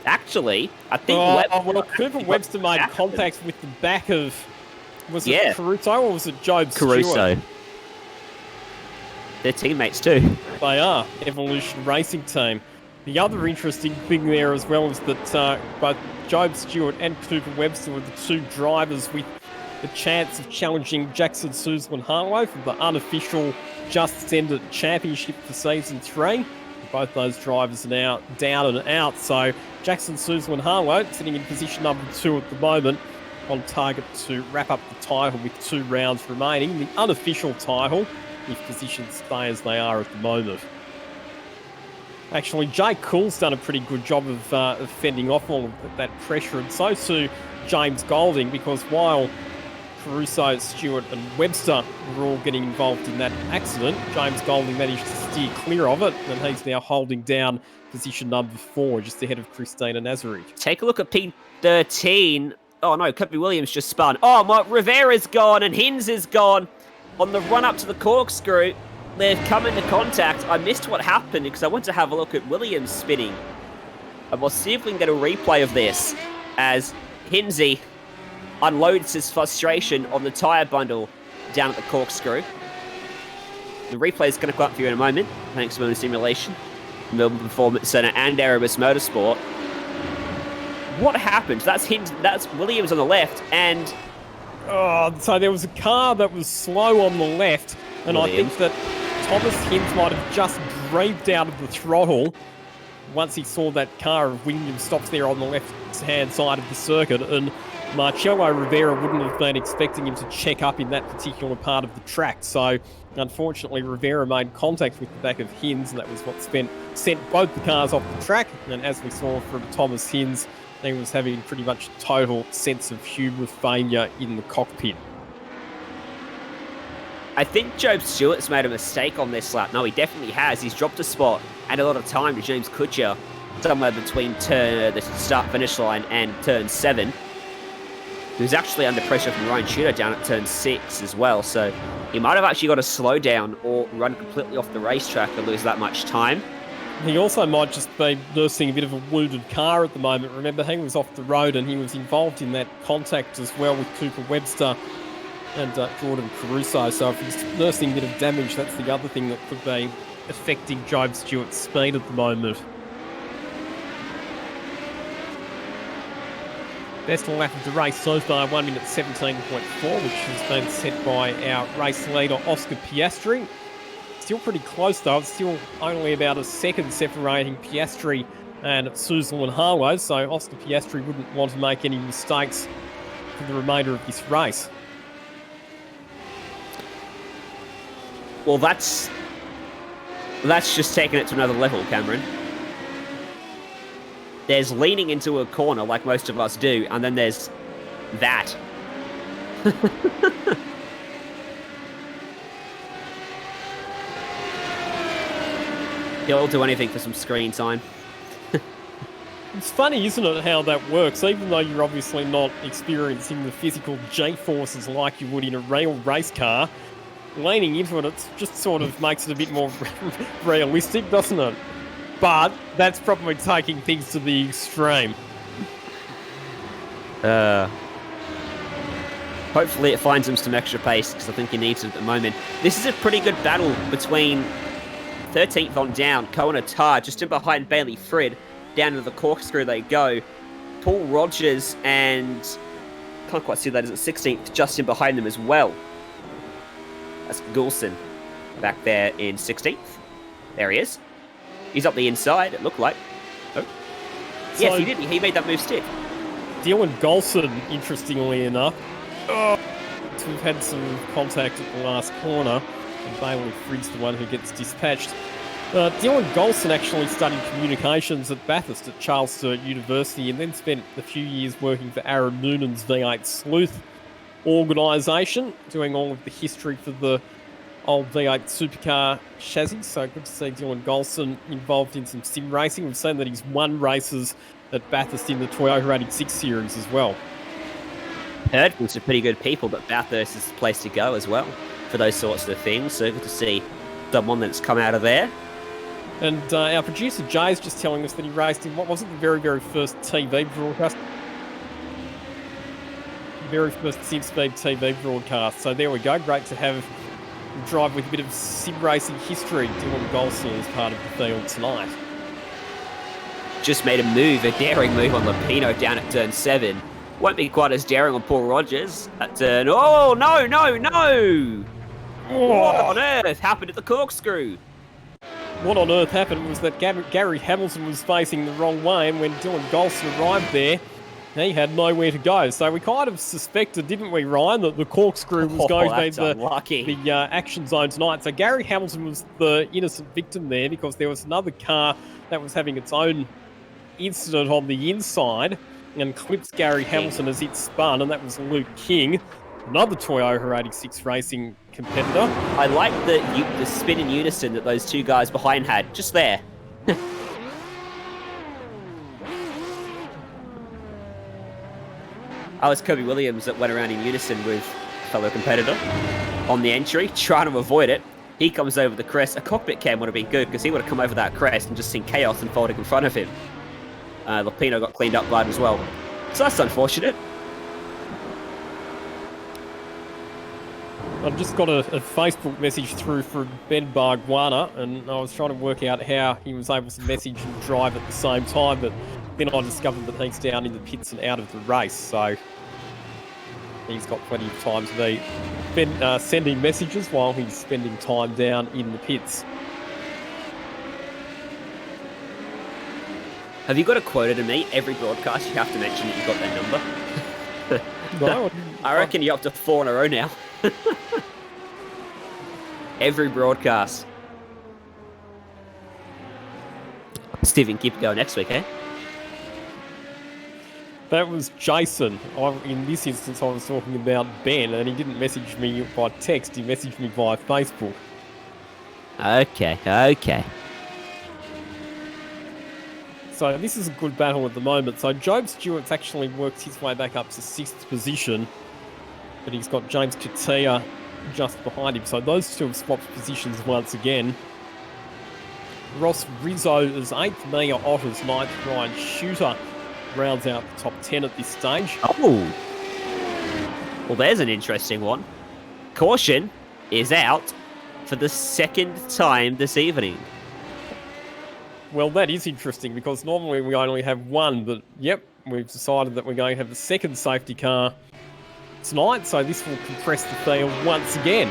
Actually, I think Cooper Webster made contact with the back of, was it Caruso or was it Job Caruso. Stewart? They're teammates too. They are. Evolution Racing Team. The other interesting thing there as well is that both Job Stewart and Cooper Webster were the 2 drivers with the chance of challenging Jackson Suzlin Harlow for the unofficial Just Send It Championship for Season 3. Both those drivers are now down and out, so Jackson Suzlin Harlow sitting in position number 2 at the moment, on target to wrap up the title with 2 rounds remaining. The unofficial title, if positions stay as they are at the moment. Actually, Jay Cool's done a pretty good job of fending off all of that pressure, and so too James Golding, because while Caruso, Stewart and Webster were all getting involved in that accident, James Golding managed to steer clear of it, and he's now holding down position number 4, just ahead of Christina Nazarick. Take a look at P13. Oh no, Kobe Williams just spun. Oh, Rivera's gone and Hinz is gone. On the run up to the corkscrew, they've come into contact. I missed what happened because I went to have a look at Williams spinning. And we'll see if we can get a replay of this as Hinzy unloads his frustration on the tyre bundle down at the corkscrew. The replay is going to come up for you in a moment, thanks to Melbourne Simulation, Melbourne Performance Centre and Erebus Motorsport. What happened? That's Williams on the left, and so there was a car that was slow on the left, and Williams. I think that Thomas Hinz might have just breathed out of the throttle once he saw that car of Williams stops there on the left-hand side of the circuit, and Marcelo Rivera wouldn't have been expecting him to check up in that particular part of the track. So, unfortunately, Rivera made contact with the back of Hinz, and that was what sent both the cars off the track. And as we saw from Thomas Hinz, he was having pretty much a total sense of humour failure in the cockpit. I think Job Stewart's made a mistake on this lap. No, he definitely has. He's dropped a spot and a lot of time to James Kutcher, somewhere between the start-finish line and turn 7. He was actually under pressure from Ryan Shooter down at turn 6 as well, so he might have actually got to slow down or run completely off the racetrack to lose that much time. He also might just be nursing a bit of a wounded car at the moment. Remember, he was off the road and he was involved in that contact as well with Cooper Webster and Jordan Caruso. So if he's nursing a bit of damage, that's the other thing that could be affecting Job Stewart's speed at the moment. Best lap of the race so far, 1 minute 17.4, which has been set by our race leader, Oscar Piastri. Still pretty close though, it's still only about a second separating Piastri and Suzlin Harlow, so Oscar Piastri wouldn't want to make any mistakes for the remainder of this race. Well, that's just taking it to another level, Cameron. There's leaning into a corner like most of us do, and then there's that. He'll do anything for some screen time. It's funny, isn't it, how that works? Even though you're obviously not experiencing the physical G-forces like you would in a real race car, leaning into it, it just sort of makes it a bit more realistic, doesn't it? But that's probably taking things to the extreme. Hopefully it finds him some extra pace, because I think he needs it at the moment. This is a pretty good battle between 13th on down, Kona Tar, just in behind Bailey Frid. Down to the corkscrew they go. Paul Rogers and... can't quite see that, is it 16th, just in behind them as well. That's Goulson back there in 16th. There he is. He's up the inside, it looked like. Oh. So, yes, he did. He made that move stick. Dylan Golson, interestingly enough. So we've had some contact at the last corner, and Bailey Frid's the one who gets dispatched. Dylan Golson actually studied communications at Bathurst at Charles Sturt University and then spent a few years working for Aaron Noonan's V8 Sleuth organisation, doing all of the history for the old V8 supercar chassis. So good to see Dylan Golson involved in some sim racing. We've seen that he's won races at Bathurst in the Toyota 86 series as well. Heard from some pretty good people that Bathurst is the place to go as well for those sorts of things. So good to see someone that's come out of there. And our producer Jay's just telling us that he raced in what was it, the very, very first TV broadcast? Very first SimSpeed TV broadcast. So there we go. Great to have a drive with a bit of sim racing history. Dylan Golson as part of the field tonight. Just made a move, a daring move on Lapino down at turn 7. Won't be quite as daring on Paul Rogers at turn... Oh, no, no, no! What on earth happened at the corkscrew? What on earth happened was that Gary Hamilton was facing the wrong way, and when Dylan Golson arrived there, he had nowhere to go. So we kind of suspected, didn't we, Ryan, that the corkscrew was going to be the action zone tonight. So Gary Hamilton was the innocent victim there because there was another car that was having its own incident on the inside and clipped Gary Hamilton as it spun, and that was Luke King, another Toyota 86 racing competitor. I like the spin in unison that those two guys behind had, just there. That was Kobe Williams that went around in unison with a fellow competitor on the entry, trying to avoid it. He comes over the crest. A cockpit cam would have been good because he would have come over that crest and just seen chaos unfolding in front of him. Lapino got cleaned up blood as well. So that's unfortunate. I've just got a Facebook message through from Ben Barguana, and I was trying to work out how he was able to message and drive at the same time, but then I discovered that he's down in the pits and out of the race, so he's got plenty of time to be sending messages while he's spending time down in the pits. Have you got a quota to meet? Every broadcast you have to mention that you got that number. No, I reckon you're up to 4 in a row now. Every broadcast. Stephen, keep going next week, eh? That was Jason. In this instance, I was talking about Ben, and he didn't message me by text. He messaged me via Facebook. Okay, okay. So this is a good battle at the moment. So Job Stewart's actually worked his way back up to 6th position, but he's got James Katia just behind him. So those two have swapped positions once again. Ross Rizzo is 8th, Mia Otters 9th, Ryan Shooter rounds out the top 10 at this stage. Oh! Well, there's an interesting one. Caution is out for the second time this evening. Well, that is interesting because normally we only have one, but yep, we've decided that we're going to have the second safety car tonight, so this will compress the field once again.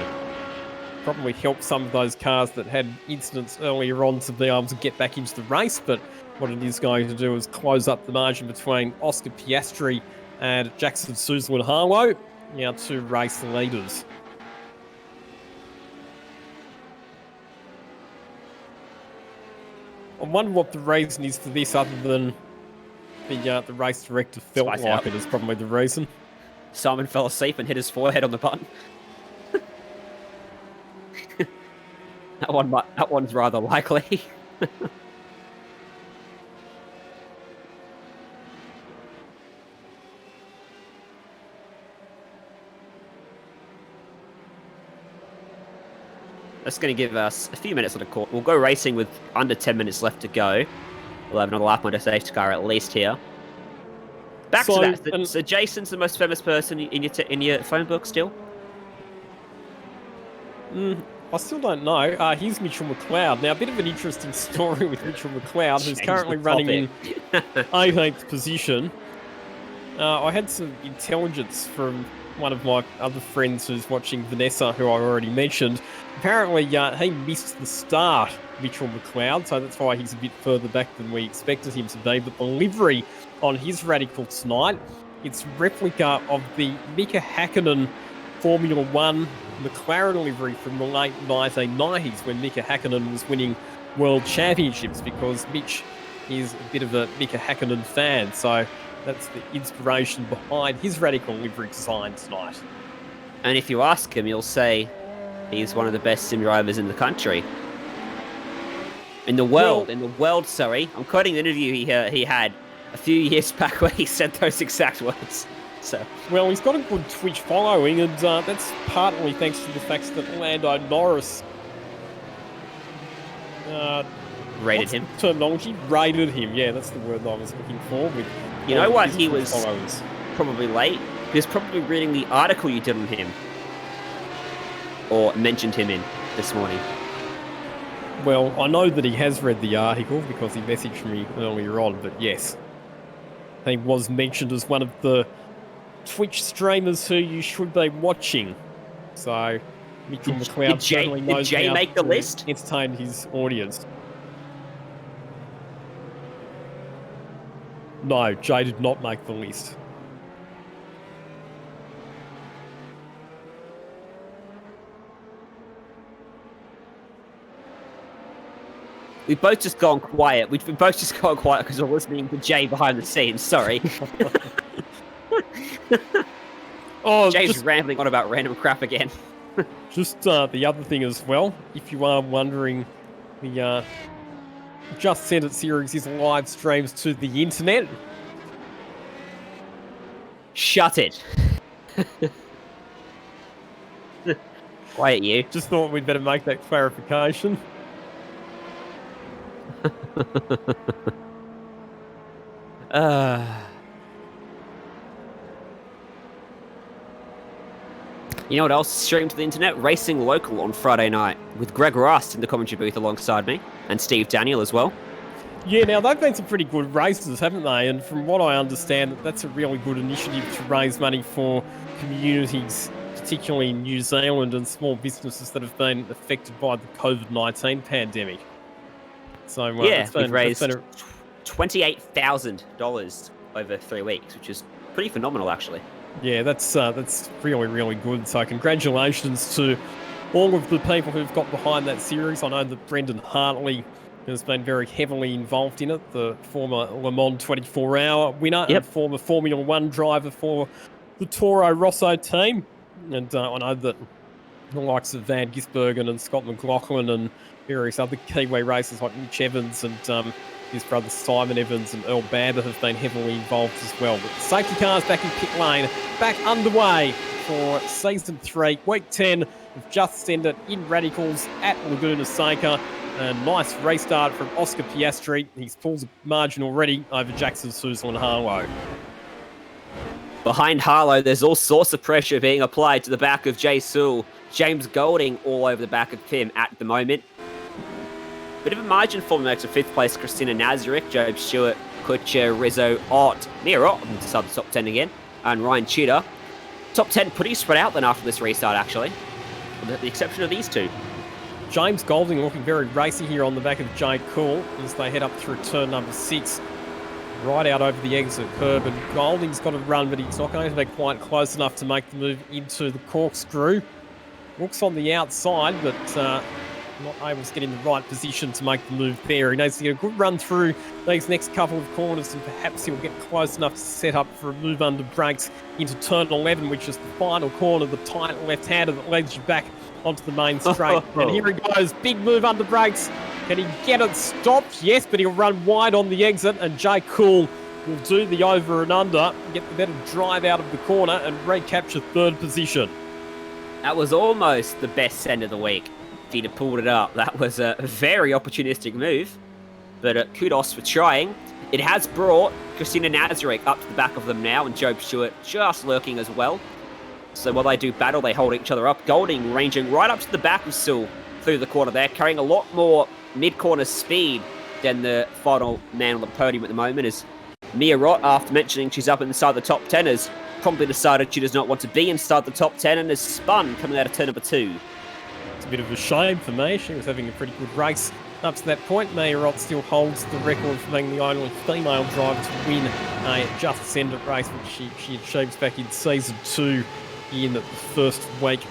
Probably help some of those cars that had incidents earlier on to be able to get back into the race, but what it is going to do is close up the margin between Oscar Piastri and Jackson Suzlin-Harlow, now two race leaders. I wonder what the reason is for this, other than the race director felt Spice like out. it is probably the reason. Simon fell asleep and hit his forehead on the button. That one's rather likely. That's going to give us a few minutes on the court. We'll go racing with under 10 minutes left to go. We'll have another lap on the safety car at least here. Back So, to that. and- So Jason's the most famous person in your phone book still? I still don't know. Here's Mitchell McLeod. Now, a bit of an interesting story with Mitchell McLeod, who's Change currently the running in topic. 18th position. I had some intelligence from one of my other friends who's watching, Vanessa, who I already mentioned. Apparently, he missed the start, Mitchell McLeod, so that's why he's a bit further back than we expected him to be. But the livery on his Radical tonight, it's replica of the Mika Hakkinen Formula One McLaren livery from the late 1990s when Mika Hakkinen was winning world championships, because Mitch is a bit of a Mika Hakkinen fan, so that's the inspiration behind his Radical livery design tonight. And if you ask him, he'll say he's one of the best sim drivers in the country. In the world, sorry. I'm quoting the interview he had a few years back where he said those exact words. So. Well, he's got a good Twitch following, and that's partly thanks to the fact that Lando Norris rated him. Terminology? Rated him, yeah, that's the word I was looking for. With you know what? He Twitch was followers. probably late. He was probably reading the article you did on him. Or mentioned him in this morning. Well, I know that he has read the article because he messaged me earlier on, but yes. He was mentioned as one of the Twitch streamers who you should be watching. So, Mitchell McLeod certainly knows did Jay how make the to list? entertain his audience. No, Jay did not make the list. We've both just gone quiet. We've both just gone quiet because we're listening to Jay behind the scenes. Sorry. Jay's rambling on about random crap again. Just the other thing as well, if you are wondering, the Just Send It series is live streams to the internet. Shut it. Quiet you. Just thought we'd better make that clarification. You know what else streamed to the internet? Racing Local on Friday night with Greg Rust in the commentary booth alongside me, and Steve Daniel as well. Yeah, now they've been some pretty good races, haven't they? And from what I understand, that's a really good initiative to raise money for communities, particularly in New Zealand, and small businesses that have been affected by the COVID-19 pandemic. So yeah, we've raised $28,000 over 3 weeks, which is pretty phenomenal, actually. Yeah, that's really, really good. So congratulations to all of the people who've got behind that series. I know that Brendan Hartley has been very heavily involved in it, the former Le Mans 24-hour winner and former Formula One driver for the Toro Rosso team. And I know that the likes of Van Gisbergen and Scott McLaughlin and various other Kiwi racers like Mitch Evans and his brother Simon Evans and Earl Bamber have been heavily involved as well. But the safety cars back in pit lane, back underway for Season 3, Week 10 of Just Send It in Radicals at Laguna Seca. A nice restart from Oscar Piastri. He's pulled the margin already over Jackson Sousa and Harlow. Behind Harlow, there's all sorts of pressure being applied to the back of Jay Sewell. James Golding all over the back of him at the moment. Bit of a margin for them to 5th place, Christina Nazarick, Job Stewart, Kutcher, Rizzo, Ott, near Ott inside the top 10 again, and Ryan Cheetah. Top 10 pretty spread out then after this restart, actually, with the exception of these two. James Golding looking very racy here on the back of Jay Cool as they head up through turn number 6. Right out over the exit curb, and Golding's got to run, but he's not going to be quite close enough to make the move into the corkscrew. Looks on the outside, but not able to get in the right position to make the move there. He needs to get a good run through these next couple of corners, and perhaps he'll get close enough to set up for a move under brakes into turn 11, which is the final corner, the tight left-hander that leads you back onto the main straight. And here he goes, big move under brakes. Can he get it stopped? Yes, but he'll run wide on the exit, and Jay Cool will do the over and under, get the better drive out of the corner, and recapture 3rd position. That was almost the best send of the week. If he'd have pulled it up, that was a very opportunistic move. But kudos for trying. It has brought Christina Nazarek up to the back of them now, and Job Stewart just lurking as well. So while they do battle, they hold each other up. Golding ranging right up to the back of Sul through the corner there, carrying a lot more mid-corner speed than the final man on the podium at the moment, as Mia Rott, after mentioning she's up inside the top 10, has promptly decided she does not want to be inside the top 10 and has spun coming out of turn number 2. It's a bit of a shame for me. She was having a pretty good race up to that point. Mia Rott still holds the record for being the only female driver to win a Just Send It race, which she achieved back in Season 2 in the first week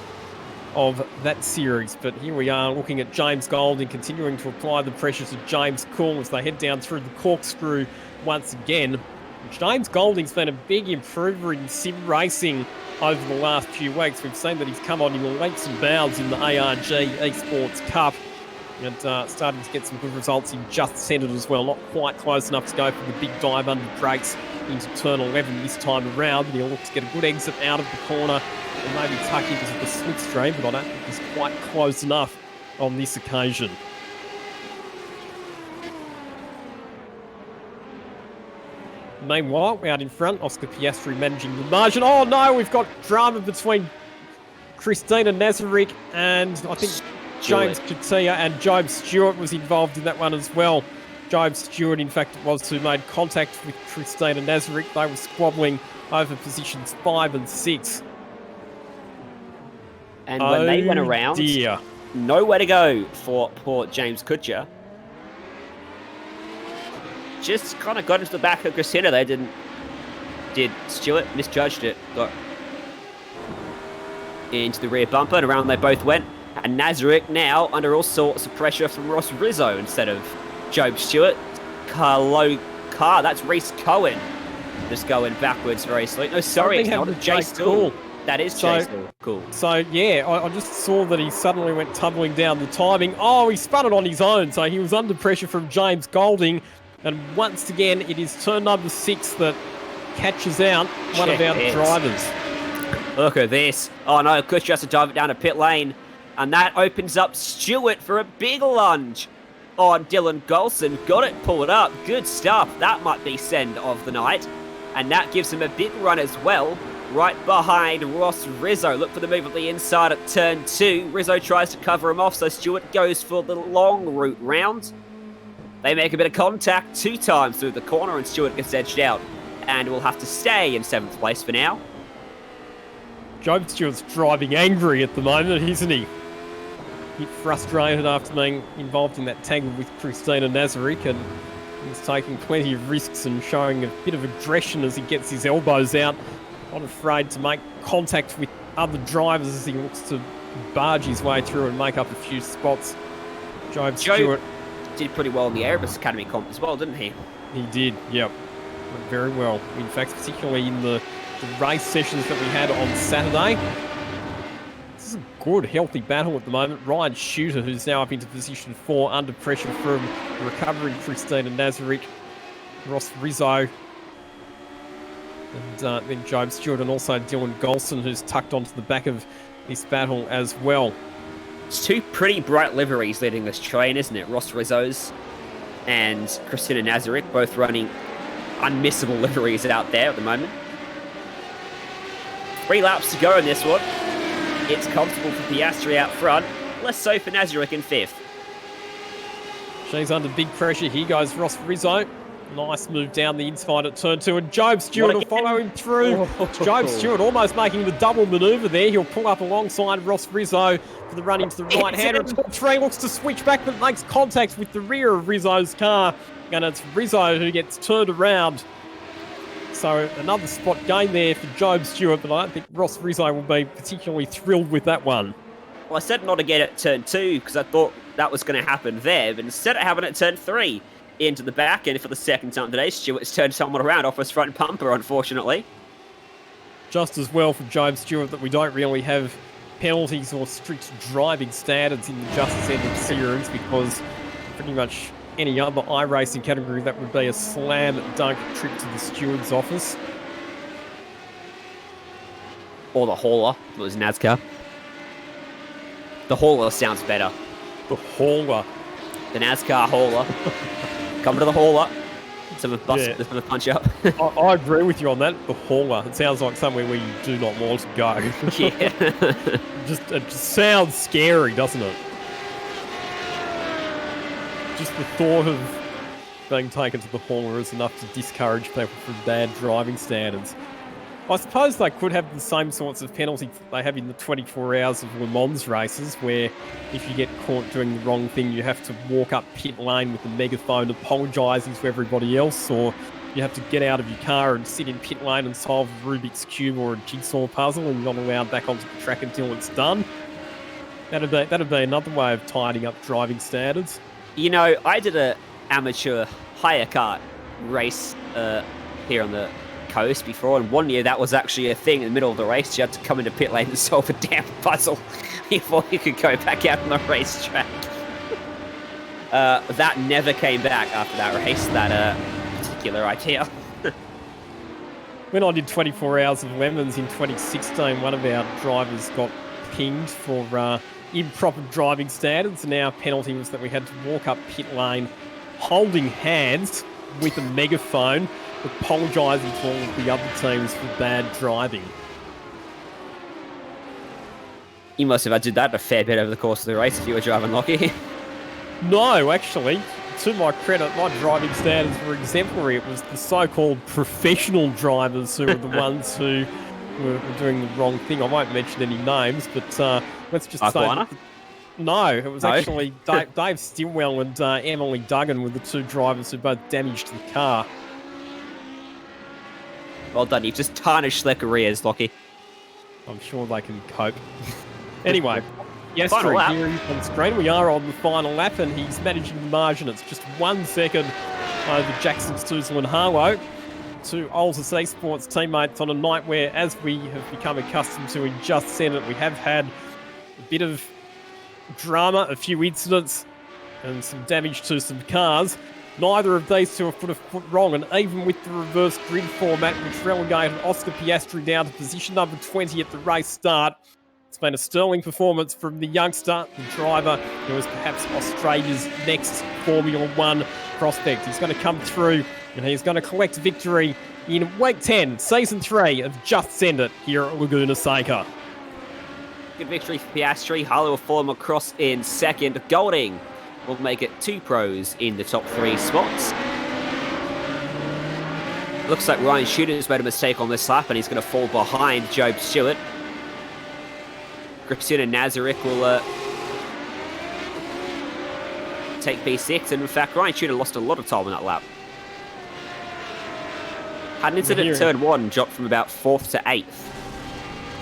of that series. But here we are looking at James Golding continuing to apply the pressure to James Cool as they head down through the corkscrew once again. James Golding's been a big improver in sim racing over the last few weeks. We've seen that he's come on in leaps and bounds in the ARG Esports Cup and starting to get some good results in Just Send It as well. Not quite close enough to go for the big dive under brakes into turn 11 this time around, but he'll look to get a good exit out of the corner and maybe tuck into the slipstream, but I don't think he's quite close enough on this occasion. Meanwhile, out in front, Oscar Piastri managing the margin. Oh no, we've got drama between Christina Nazarek and I think James Katia, and Job Stewart was involved in that one as well. Job Stewart, in fact, it was who made contact with Christina Nazarek. They were squabbling over positions 5 and 6. And when they went around, nowhere to go for poor James Kutcher. Just kind of got into the back of Christina. They did Stewart misjudged it. Got into the rear bumper, and around they both went. And Nazarek now under all sorts of pressure from Ross Rizzo instead of Job Stewart. That's Reese Cohen. Just going backwards very slowly. No, sorry, it's not Jay Stool. That is Jay Stool. Cool. So, yeah, I just saw that he suddenly went tumbling down the timing. Oh, he spun it on his own. So he was under pressure from James Golding. And once again, it is turn number 6 that catches out one of our drivers. Look at this. Oh no, Kutcher has to dive it down to pit lane. And that opens up Stewart for a big lunge on Dylan Golson. Got it pulled up. Good stuff. That might be send of the night. And that gives him a big run as well. Right behind Ross Rizzo. Look for the move at the inside at turn 2. Rizzo tries to cover him off, so Stewart goes for the long route round. They make a bit of contact 2 times through the corner, and Stewart gets edged out. And will have to stay in 7th place for now. Job Stewart's driving angry at the moment, isn't he? Bit frustrated after being involved in that tangle with Christina Nazarek, and he's taking plenty of risks and showing a bit of aggression as he gets his elbows out. Not afraid to make contact with other drivers as he looks to barge his way through and make up a few spots. Job Stewart did pretty well in the Erebus Academy comp as well, didn't he? He did, yep. Went very well. In fact, particularly in the race sessions that we had on Saturday. This is a good, healthy battle at the moment. Ryan Shooter, who's now up into position 4, under pressure from recovering Christina Nazarek, Ross Rizzo, and then Job Stewart, and also Dylan Golson, who's tucked onto the back of this battle as well. It's 2 pretty bright liveries leading this train, isn't it? Ross Rizzo's and Christina Nazarek, both running unmissable liveries out there at the moment. 3 laps to go in this one. It's comfortable for Piastri out front. Less so for Nazarek in 5th. She's under big pressure. Here goes Ross Rizzo. Nice move down the inside at turn 2, and Job Stewart will follow him through. Job Stewart almost making the double manoeuvre there. He'll pull up alongside Ross Rizzo for the run into the right hander. Turn 3 looks to switch back, but makes contact with the rear of Rizzo's car, and it's Rizzo who gets turned around. So another spot gain there for Job Stewart, but I don't think Ross Rizzo will be particularly thrilled with that one. Well, I said not to get at turn 2 because I thought that was going to happen there, but instead it happened at turn 3. Into the back, and for the second time today, Stewart's turned someone around off his front bumper, unfortunately. Just as well for Job Stewart that we don't really have penalties or strict driving standards in the Just Send It series, because pretty much any other iRacing category that would be a slam dunk trip to the steward's office. Or the hauler, if it was NASCAR. The hauler sounds better. The hauler. The NASCAR hauler. Come to the hauler. Some of the punch up. I agree with you on that. The hauler. It sounds like somewhere where you do not want to go. Yeah. It just sounds scary, doesn't it? Just the thought of being taken to the hauler is enough to discourage people from bad driving standards. I suppose they could have the same sorts of penalties they have in the 24 hours of Le Mans races, where if you get caught doing the wrong thing, you have to walk up pit lane with a megaphone apologising to everybody else, or you have to get out of your car and sit in pit lane and solve a Rubik's Cube or a jigsaw puzzle, and you're not allowed back onto the track until it's done. That'd be another way of tidying up driving standards. You know, I did a amateur hire kart race here on the coast before, and one year that was actually a thing. In the middle of the race, you had to come into pit lane and solve a damn puzzle before you could go back out on the racetrack. That never came back after that race, that particular idea. When I did 24 hours of lemons in 2016, one of our drivers got pinged for improper driving standards, and our penalty was that we had to walk up pit lane holding hands with a megaphone, apologising to all of the other teams for bad driving. You must have had to do that a fair bit over the course of the race if you were driving Lockie. No, actually, to my credit, my driving standards were exemplary. It was the so-called professional drivers who were the ones who were doing the wrong thing. I won't mention any names, but let's just say... No, it was actually Dave Stilwell and Emily Duggan were the two drivers who both damaged the car. Well done, you've just tarnished their careers, Lockie. I'm sure they can cope. Anyway, Piastri here on screen. We are on the final lap, and he's managing the margin. It's just 1 second over Jackson Stoozle and Harlow, two Altus Esports teammates on a night where, as we have become accustomed to in Just Senate, we have had a bit of drama, a few incidents, and some damage to some cars. Neither of these two have put a foot wrong, and even with the reverse grid format, which relegated Oscar Piastri down to position number 20 at the race start, it's been a sterling performance from the youngster, the driver, who is perhaps Australia's next Formula One prospect. He's going to come through, and he's going to collect victory in Week 10, Season 3 of Just Send It here at Laguna Seca. Good victory for Piastri. Harlow will follow him across in second. Golding will make it 2 pros in the top 3 spots. Looks like Ryan Shooter's made a mistake on this lap, and he's going to fall behind Job Stewart. Christina Nazarick will take P6, and in fact, Ryan Shooter lost a lot of time on that lap. Had an incident in turn 1, dropped from about 4th to 8th.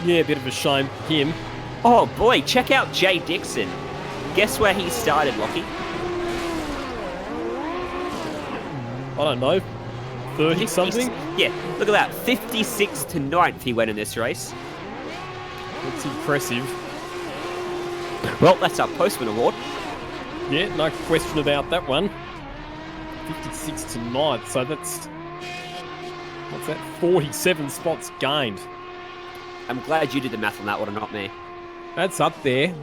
Yeah, a bit of a shame for him. Oh boy, check out Jay Dixon. Guess where he started, Lockie? I don't know, 30 something? Yeah, look at that. 56 to 9th he went in this race. That's impressive. Well, that's our Postman Award. Yeah, no question about that one. 56 to 9th, so that's... What's that? 47 spots gained. I'm glad you did the math on that one and not me. That's up there.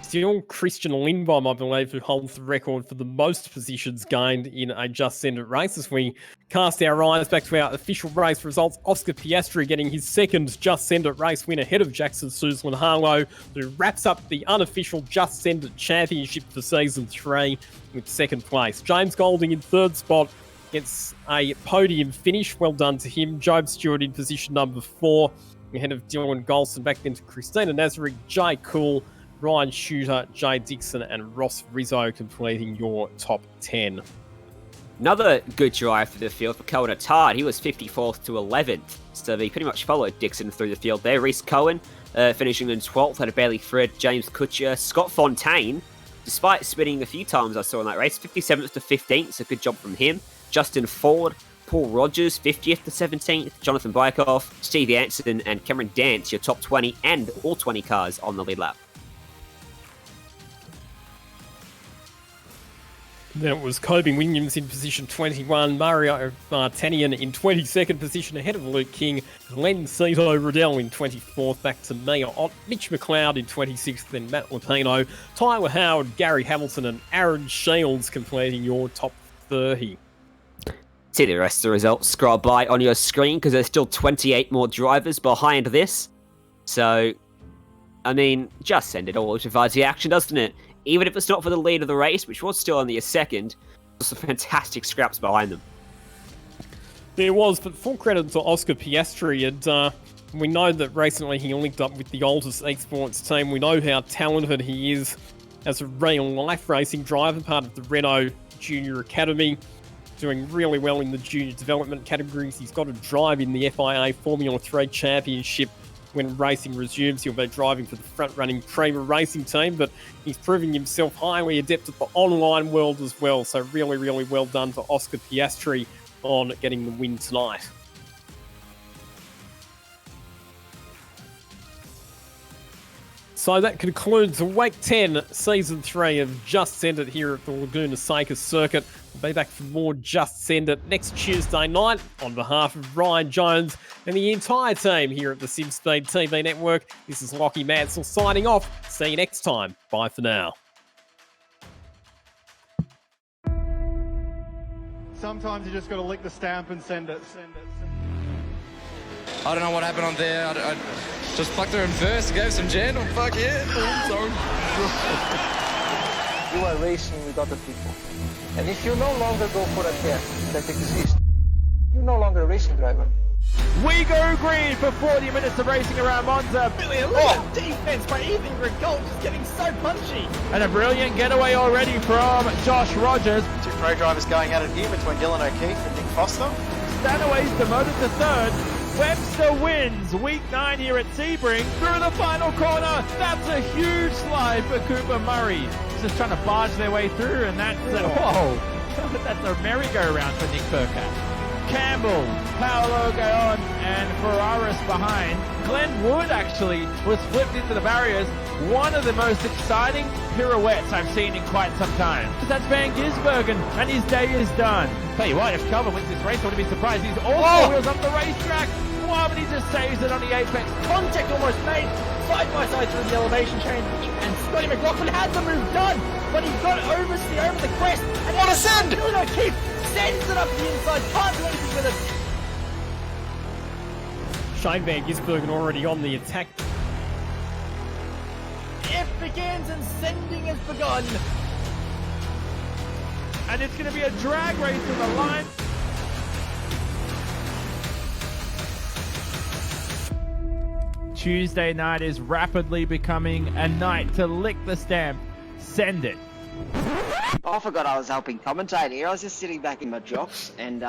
Still Christian Lindbom, I believe, who holds the record for the most positions gained in a Just Send It race. As we cast our eyes back to our official race results, Oscar Piastri getting his second Just Send It race win ahead of Jackson Stoozle and Harlow, who wraps up the unofficial Just Send It championship for Season 3 with second place. James Golding in third spot gets a podium finish. Well done to him. Job Stewart in position number 4, ahead of Dylan Golson. Back then to Christina Nazarick, Jay Cool, Ryan Shooter, Jay Dixon, and Ross Rizzo completing your top 10. Another good drive for the field for Cohen Attard. He was 54th to 11th, so he pretty much followed Dixon through the field there. Reece Cohen finishing in 12th, had a Bailey Fred, James Kutcher, Scott Fontaine, despite spinning a few times I saw in that race, 57th to 15th, so good job from him. Justin Ford, Paul Rogers, 50th to 17th, Jonathan Bykoff, Steve Anson, and Cameron Dance, your top 20 and all 20 cars on the lead lap. Then it was Kobe Williams in position 21, Mario Martanian in 22nd position ahead of Luke King, Len Cito Riddell in 24th, back to Mia Ott, Mitch McLeod in 26th, then Matt Lupino, Tyler Howard, Gary Hamilton, and Aaron Shields completing your top 30. See the rest of the results scroll by on your screen because there's still 28 more drivers behind this. So, I mean, just send it all to the action, doesn't it? Even if it's not for the lead of the race, which was still only a second, there's some fantastic scraps behind them. There was, but full credit to Oscar Piastri, and we know that recently he linked up with the Altus Esports team. We know how talented he is as a real-life racing driver, part of the Renault Junior Academy, doing really well in the junior development categories. He's got a drive in the FIA Formula 3 Championship. When racing resumes, he'll be driving for the front-running Prima racing team, but he's proving himself highly adept at the online world as well. So really, really well done to Oscar Piastri on getting the win tonight. So that concludes Week 10, Season 3 of Just Send It here at the Laguna Seca circuit. We'll be back for more Just Send It next Tuesday night. On behalf of Ryan Jones and the entire team here at the SimSpeed TV network, this is Lockie Mansell signing off. See you next time. Bye for now. Sometimes you just got to lick the stamp and send it. I don't know what happened on there. I just plucked her in first, gave some gen. Oh, fuck yeah. Oh, sorry. You are racing with other people. And if you no longer go for a test that exists, you're no longer a racing driver. We go green for 40 minutes of racing around Monza. Brilliant, look at defense by Ethan Grigol, just getting so punchy. And a brilliant getaway already from Josh Rogers. Two pro drivers going at it here between Dylan O'Keefe and Nick Foster. Stanaway's demoted to third. Webster wins week 9 here at Sebring through the final corner. That's a huge slide for Cooper Murray. Just trying to barge their way through, and that's whoa, that's a merry-go-round for Nick Burkett. Campbell, Paolo Gaon, and Ferraris behind. Glenn Wood actually was flipped into the barriers. One of the most exciting pirouettes I've seen in quite some time. That's Van Gisbergen, and his day is done. Tell you what, if Calvin wins this race, I wouldn't be surprised. He's all four wheels up the racetrack. Wow, but he just saves it on the apex. Contact almost made, side by side through the elevation change, and Scotty McLaughlin had the move done, but he got over the crest. And What a send! Dylan O'Keefe sends it up the inside, can't do anything with it. Shane Van Gisbergen already on the attack. It begins and sending has begun. And it's going to be a drag race to the line. Tuesday night is rapidly becoming a night to lick the stamp. Send it. Oh, I forgot I was helping commentate here. I was just sitting back in my jocks and